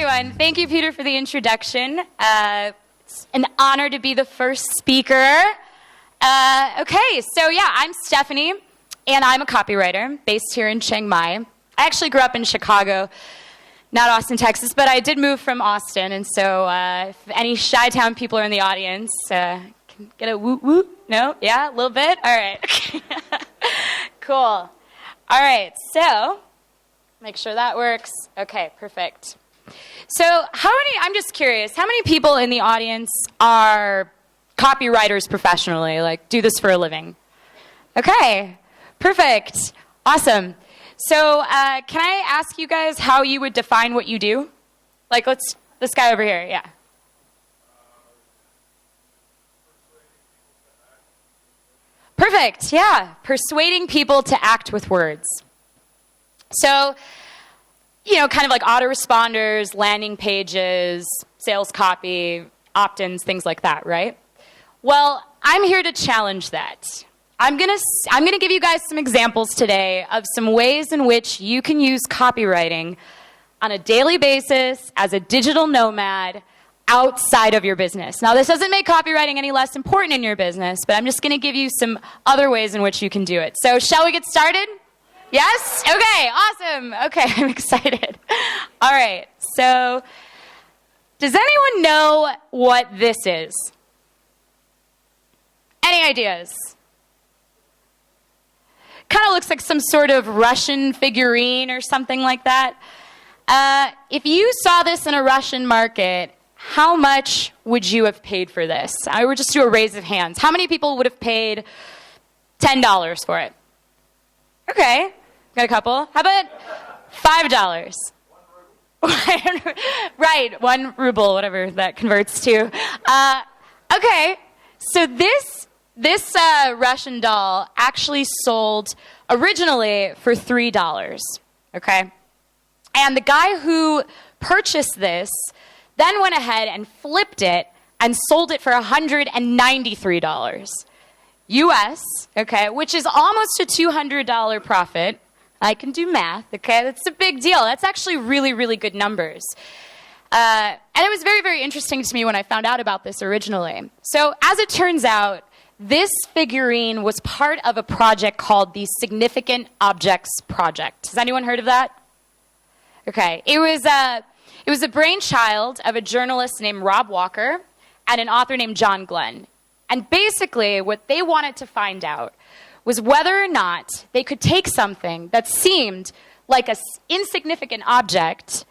everyone. Thank you, Peter, for the introduction. It's an honor to be the first speaker. Okay, so yeah, I'm Stephanie, and I'm a copywriter based here in Chiang Mai. I actually grew up in Chicago, not Austin, Texas, but I did move from Austin, and so if any Chi-Town people are in the audience, can get a woot woot? No? Yeah? A little bit? All right. Cool. All right, so make sure that works. Okay, perfect. So I'm just curious, how many people in the audience are copywriters professionally, like do this for a living? Okay, perfect. Awesome. So can I ask you guys how you would define what you do? Like, this guy over here, yeah. Perfect, yeah. Persuading people to act with words. So, kind of like autoresponders, landing pages, sales copy, opt-ins, things like that, right? Well, I'm here to challenge that. I'm gonna give you guys some examples today of some ways in which you can use copywriting on a daily basis as a digital nomad outside of your business. Now, this doesn't make copywriting any less important in your business, but I'm just gonna give you some other ways in which you can do it. So, shall we get started? Yes? Okay, awesome. Okay, I'm excited. All right, so does anyone know what this is? Any ideas? Kind of looks like some sort of Russian figurine or something like that. If you saw this in a Russian market, how much would you have paid for this? I would just do a raise of hands. How many people would have paid $10 for it? Okay, got a couple. How about $5? Right, 1 ruble, whatever that converts to. Okay, so this Russian doll actually sold originally for $3, okay? And the guy who purchased this then went ahead and flipped it and sold it for $193 US, okay, which is almost a $200 profit. I can do math, okay? That's a big deal. That's actually really, really good numbers. And it was very, very interesting to me when I found out about this originally. So as it turns out, this figurine was part of a project called the Significant Objects Project. Has anyone heard of that? Okay. It was a brainchild of a journalist named Rob Walker and an author named John Glenn. And basically, what they wanted to find out was whether or not they could take something that seemed like an insignificant object,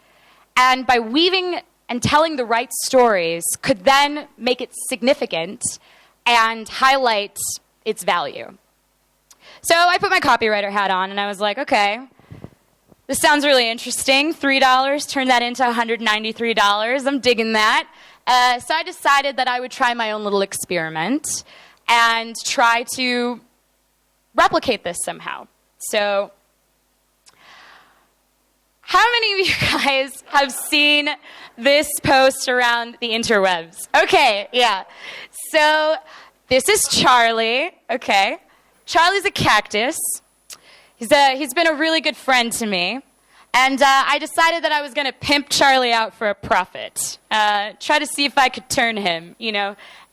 and by weaving and telling the right stories, could then make it significant and highlight its value. So I put my copywriter hat on, and I was like, okay, this sounds really interesting. $3, turn that into $193. I'm digging that. So I decided that I would try my own little experiment and try to replicate this somehow. So how many of you guys have seen this post around the interwebs? Okay, yeah. So this is Charlie, okay? Charlie's a cactus. He's been a really good friend to me. And I decided that I was going to pimp Charlie out for a profit. Try to see if I could turn him,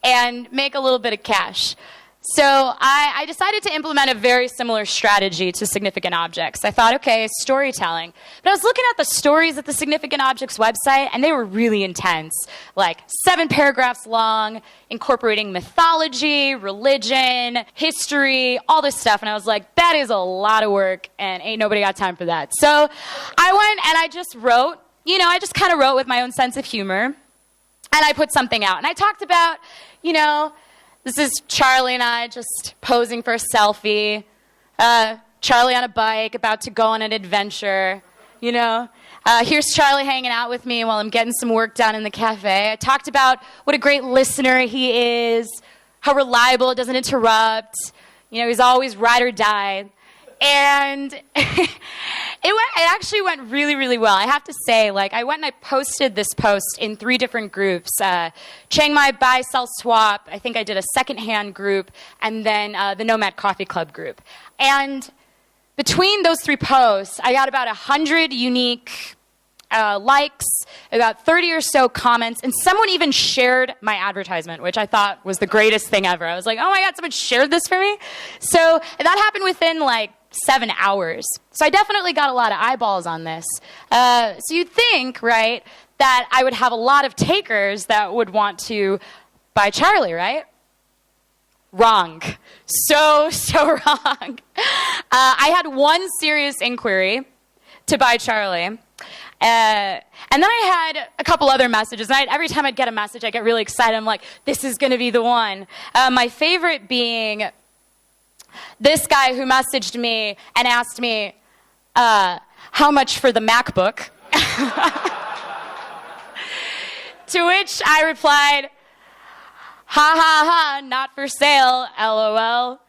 and make a little bit of cash. So I decided to implement a very similar strategy to Significant Objects. I thought, okay, storytelling. But I was looking at the stories at the Significant Objects website, and they were really intense. Like 7 paragraphs long, incorporating mythology, religion, history, all this stuff. And I was like, that is a lot of work, and ain't nobody got time for that. So I went and I just wrote, I just kind of wrote with my own sense of humor. And I put something out. And I talked about, this is Charlie and I just posing for a selfie. Charlie on a bike, about to go on an adventure. Here's Charlie hanging out with me while I'm getting some work done in the cafe. I talked about what a great listener he is, how reliable, it doesn't interrupt. He's always ride or die. And it actually went really, really well. I have to say, I went and I posted this post in 3 different groups. Chiang Mai Buy, Sell, Swap. I think I did a secondhand group, and then the Nomad Coffee Club group. And between those 3 posts, I got about 100 unique likes, about 30 or so comments, and someone even shared my advertisement, which I thought was the greatest thing ever. I was like, oh my God, someone shared this for me? So that happened within like 7 hours. So I definitely got a lot of eyeballs on this. So you'd think, right, that I would have a lot of takers that would want to buy Charlie, right? Wrong. So wrong. I had one serious inquiry to buy Charlie. And then I had a couple other messages. And every time I'd get a message, I'd get really excited. I'm like, this is going to be the one. My favorite being this guy who messaged me and asked me, how much for the MacBook? To which I replied, ha ha ha, not for sale, LOL.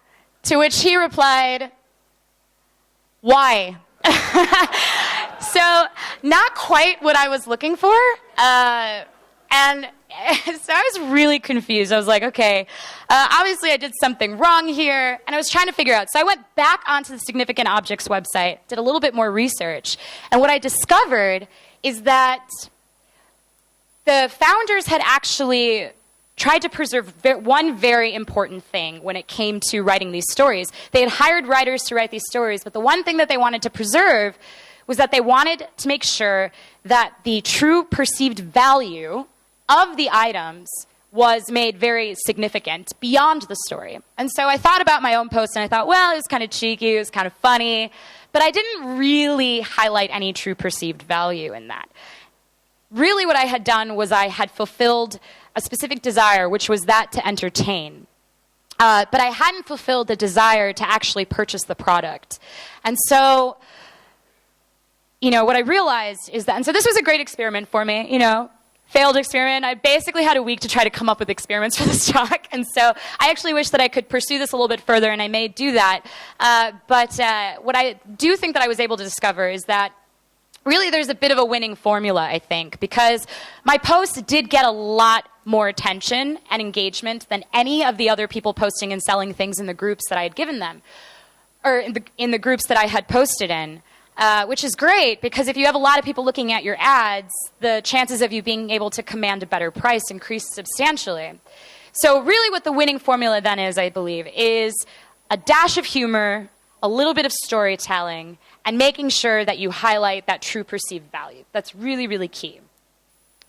To which he replied, why? So not quite what I was looking for. And so I was really confused. I was like, okay, obviously I did something wrong here. And I was trying to figure out. So I went back onto the Significant Objects website, did a little bit more research. And what I discovered is that the founders had actually tried to preserve one very important thing when it came to writing these stories. They had hired writers to write these stories, but the one thing that they wanted to preserve was that they wanted to make sure that the true perceived value of the items was made very significant beyond the story. And so I thought about my own post, and I thought, well, it was kind of cheeky, it was kind of funny, but I didn't really highlight any true perceived value in that. Really what I had done was I had fulfilled a specific desire, which was that to entertain. But I hadn't fulfilled the desire to actually purchase the product. And so, what I realized is that, and so this was a great experiment for me, failed experiment. I basically had a week to try to come up with experiments for this talk. And so I actually wish that I could pursue this a little bit further, and I may do that. But what I do think that I was able to discover is that really there's a bit of a winning formula, I think, because my post did get a lot more attention and engagement than any of the other people posting and selling things in the groups that I had given them, or in the groups that I had posted in, which is great, because if you have a lot of people looking at your ads, the chances of you being able to command a better price increase substantially. So really what the winning formula then is, I believe, is a dash of humor, a little bit of storytelling, and making sure that you highlight that true perceived value. That's really, really key.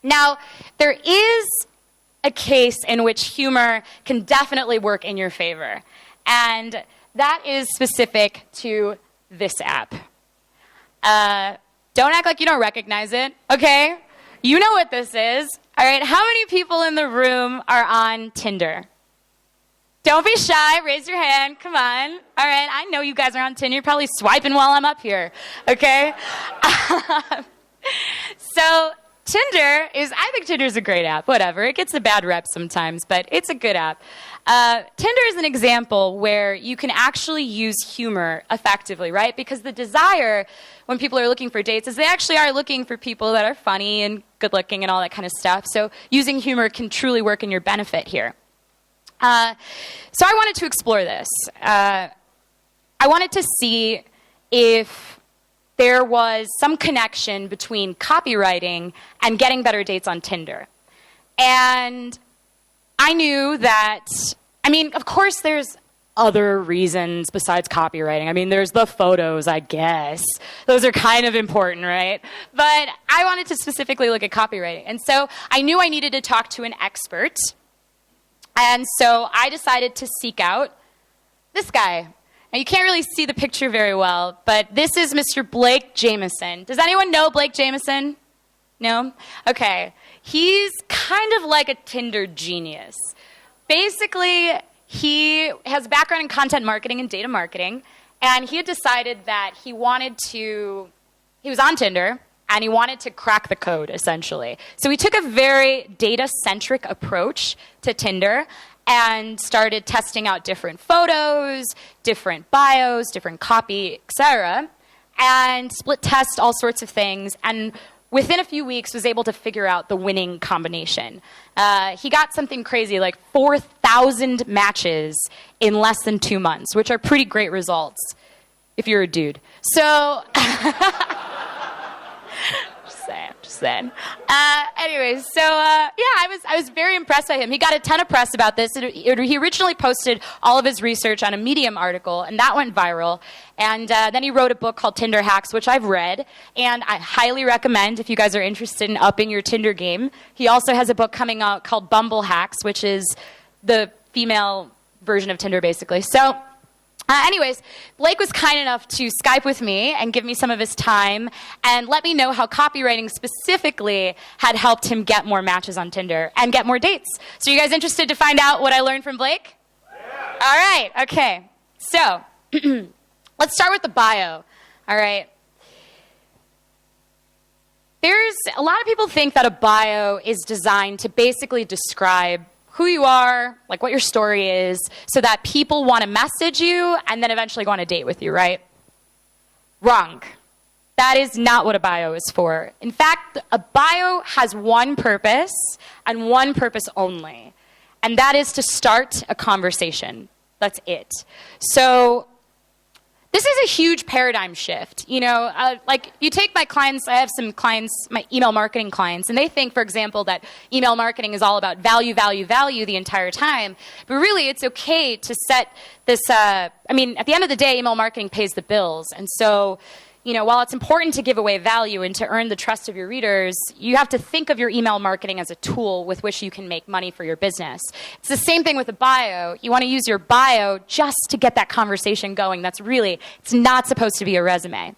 Now, there is a case in which humor can definitely work in your favor, and that is specific to this app. Don't act like you don't recognize it, okay? You know what this is. All right, how many people in the room are on Tinder? Don't be shy. Raise your hand. Come on. All right. I know you guys are on Tinder. You're probably swiping while I'm up here. Okay? So I think Tinder's a great app. Whatever. It gets a bad rep sometimes, but it's a good app. Tinder is an example where you can actually use humor effectively, right? Because the desire when people are looking for dates is they actually are looking for people that are funny and good looking and all that kind of stuff. So using humor can truly work in your benefit here. So I wanted to explore this. I wanted to see if there was some connection between copywriting and getting better dates on Tinder. And I knew that, of course there's other reasons besides copywriting. There's the photos, I guess. Those are kind of important, right? But I wanted to specifically look at copywriting. And so I knew I needed to talk to an expert. And so I decided to seek out this guy. Now, you can't really see the picture very well, but this is Mr. Blake Jameson. Does anyone know Blake Jameson? No? Okay. He's kind of like a Tinder genius. Basically, he has a background in content marketing and data marketing, and he had decided that he was on Tinder, and he wanted to crack the code, essentially. So he took a very data-centric approach to Tinder and started testing out different photos, different bios, different copy, etc., and split test all sorts of things, and within a few weeks was able to figure out the winning combination. He got something crazy, like 4,000 matches in less than 2 months, which are pretty great results if you're a dude. So, just saying. then. Anyways, so I was very impressed by him. He got a ton of press about this. He originally posted all of his research on a Medium article, and that went viral. And then he wrote a book called Tinder Hacks, which I've read, and I highly recommend if you guys are interested in upping your Tinder game. He also has a book coming out called Bumble Hacks, which is the female version of Tinder, basically. So anyways, Blake was kind enough to Skype with me and give me some of his time and let me know how copywriting specifically had helped him get more matches on Tinder and get more dates. So you guys interested to find out what I learned from Blake? Yeah. All right, okay. So let's start with the bio, all right? There's a lot of people think that a bio is designed to basically describe who you are, like what your story is, so that people want to message you and then eventually go on a date with you, right? Wrong. That is not what a bio is for. In fact, a bio has one purpose and one purpose only, and that is to start a conversation. That's it. So this is a huge paradigm shift. You know, like you take my clients, I have some clients, my email marketing clients, and they think, for example, that email marketing is all about value, value, value the entire time. But really, it's okay to set this, at the end of the day, email marketing pays the bills. And so, you know, while it's important to give away value and to earn the trust of your readers, you have to think of your email marketing as a tool with which you can make money for your business. It's the same thing with a bio. You want to use your bio just to get that conversation going. It's not supposed to be a resume.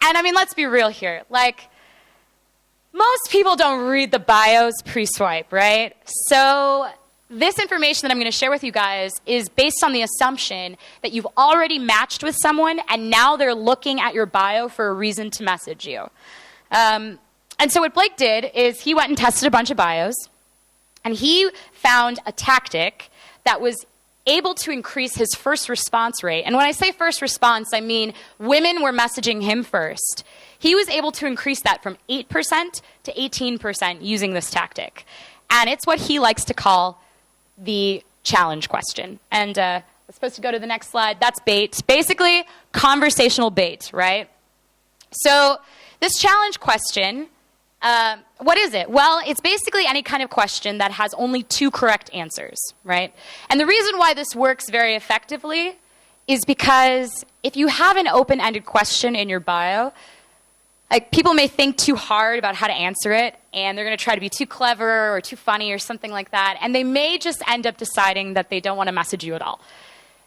And I mean, let's be real here. Like, most people don't read the bios pre-swipe, right? So this information that I'm going to share with you guys is based on the assumption that you've already matched with someone and now they're looking at your bio for a reason to message you. And so what Blake did is he went and tested a bunch of bios, and he found a tactic that was able to increase his first response rate. And when I say first response, I mean women were messaging him first. He was able to increase that from 8% to 18% using this tactic. And it's what he likes to call the challenge question. And we're supposed to go to the next slide. That's bait. Basically, conversational bait, right? So this challenge question, what is it? Well, it's basically any kind of question that has only two correct answers, right? And the reason why this works very effectively is because if you have an open-ended question in your bio, like, people may think too hard about how to answer it, and they're going to try to be too clever or too funny or something like that, and they may just end up deciding that they don't want to message you at all.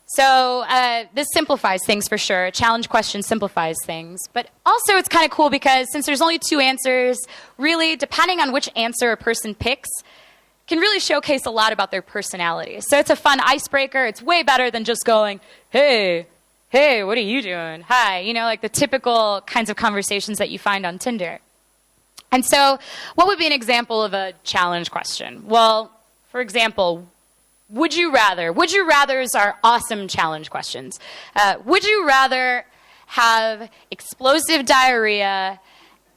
So this simplifies things for sure. A challenge question simplifies things. But also it's kind of cool because since there's only two answers, really, depending on which answer a person picks, can really showcase a lot about their personality. So it's a fun icebreaker. It's way better than just going, hey, what are you doing? Hi, you know, like the typical kinds of conversations that you find on Tinder. And so what would be an example of a challenge question? Well, for example, would you rather? Would you rathers are awesome challenge questions. Would you rather have explosive diarrhea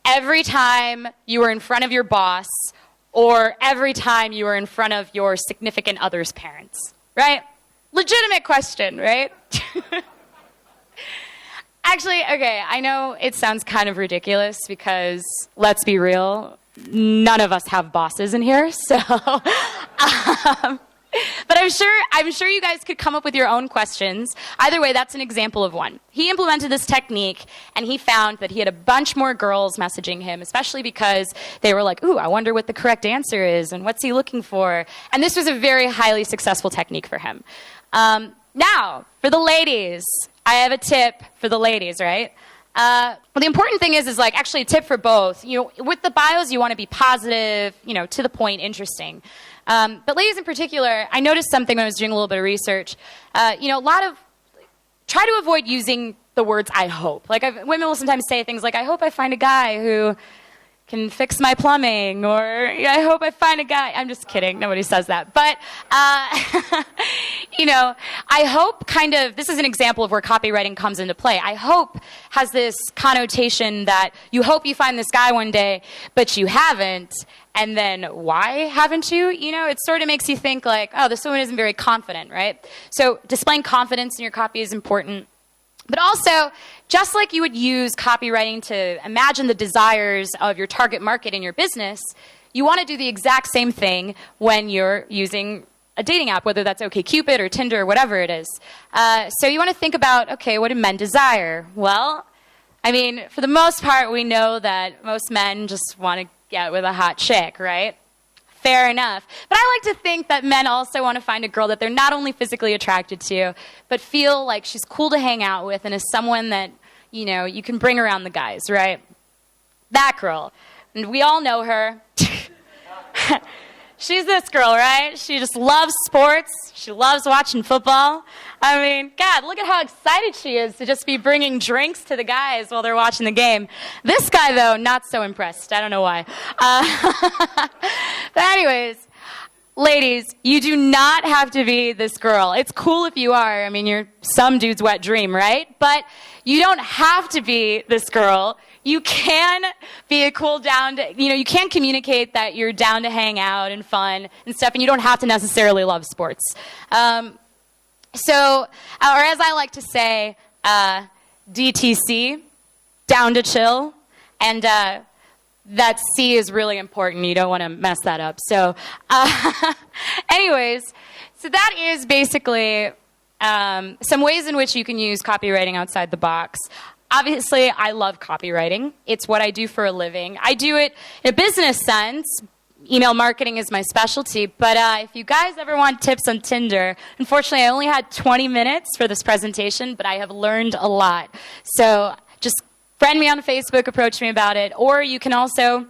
every time you were in front of your boss or every time you were in front of your significant other's parents? Right? Legitimate question, right? Actually, okay, I know it sounds kind of ridiculous because, let's be real, none of us have bosses in here, so... But I'm sure you guys could come up with your own questions. Either way, that's an example of one. He implemented this technique, and he found that he had a bunch more girls messaging him, especially because they were like, ooh, I wonder what the correct answer is, and what's he looking for? And this was a very highly successful technique for him. Now, for the ladies, I have a tip for the ladies, right? Well, the important thing is like actually a tip for both. You know, with the bios, you want to be positive, you know, to the point, interesting. But ladies in particular, I noticed something when I was doing a little bit of research. You know, try to avoid using the words "I hope." Like women will sometimes say things like, "I hope I find a guy who can fix my plumbing," or "I hope I find a guy." I'm just kidding. Nobody says that. But, you know, I hope this is an example of where copywriting comes into play. I hope has this connotation that you hope you find this guy one day, but you haven't. And then why haven't you? You know, it sort of makes you think like, oh, this woman isn't very confident, right? So displaying confidence in your copy is important. But also, just like you would use copywriting to imagine the desires of your target market in your business, you want to do the exact same thing when you're using a dating app, whether that's OkCupid or Tinder or whatever it is. So you want to think about, okay, what do men desire? Well, I mean, for the most part, we know that most men just want to get with a hot chick, right? Fair enough. But I like to think that men also want to find a girl that they're not only physically attracted to, but feel like she's cool to hang out with and is someone that, you know, you can bring around the guys, right? That girl. And we all know her. She's this girl, right? She just loves sports. She loves watching football. I mean, God, look at how excited she is to just be bringing drinks to the guys while they're watching the game. This guy, though, not so impressed. I don't know why. But anyways, ladies, you do not have to be this girl. It's cool if you are. I mean, you're some dude's wet dream, right? But you don't have to be this girl. You can be a cool down to, you know, you can communicate that you're down to hang out and fun and stuff, and you don't have to necessarily love sports. Or as I like to say, DTC, down to chill, and that C is really important. You don't want to mess that up. So anyways, so that is basically some ways in which you can use copywriting outside the box. Obviously, I love copywriting. It's what I do for a living. I do it in a business sense. Email marketing is my specialty. But if you guys ever want tips on Tinder, unfortunately, I only had 20 minutes for this presentation, but I have learned a lot. So just friend me on Facebook, approach me about it, or you can also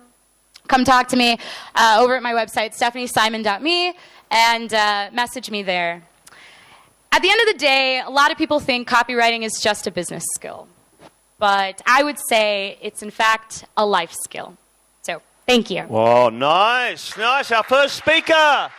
come talk to me over at my website, stephaniesimon.me, and message me there. At the end of the day, a lot of people think copywriting is just a business skill. But I would say it's, in fact, a life skill. So, thank you. Whoa, nice, nice. Our first speaker.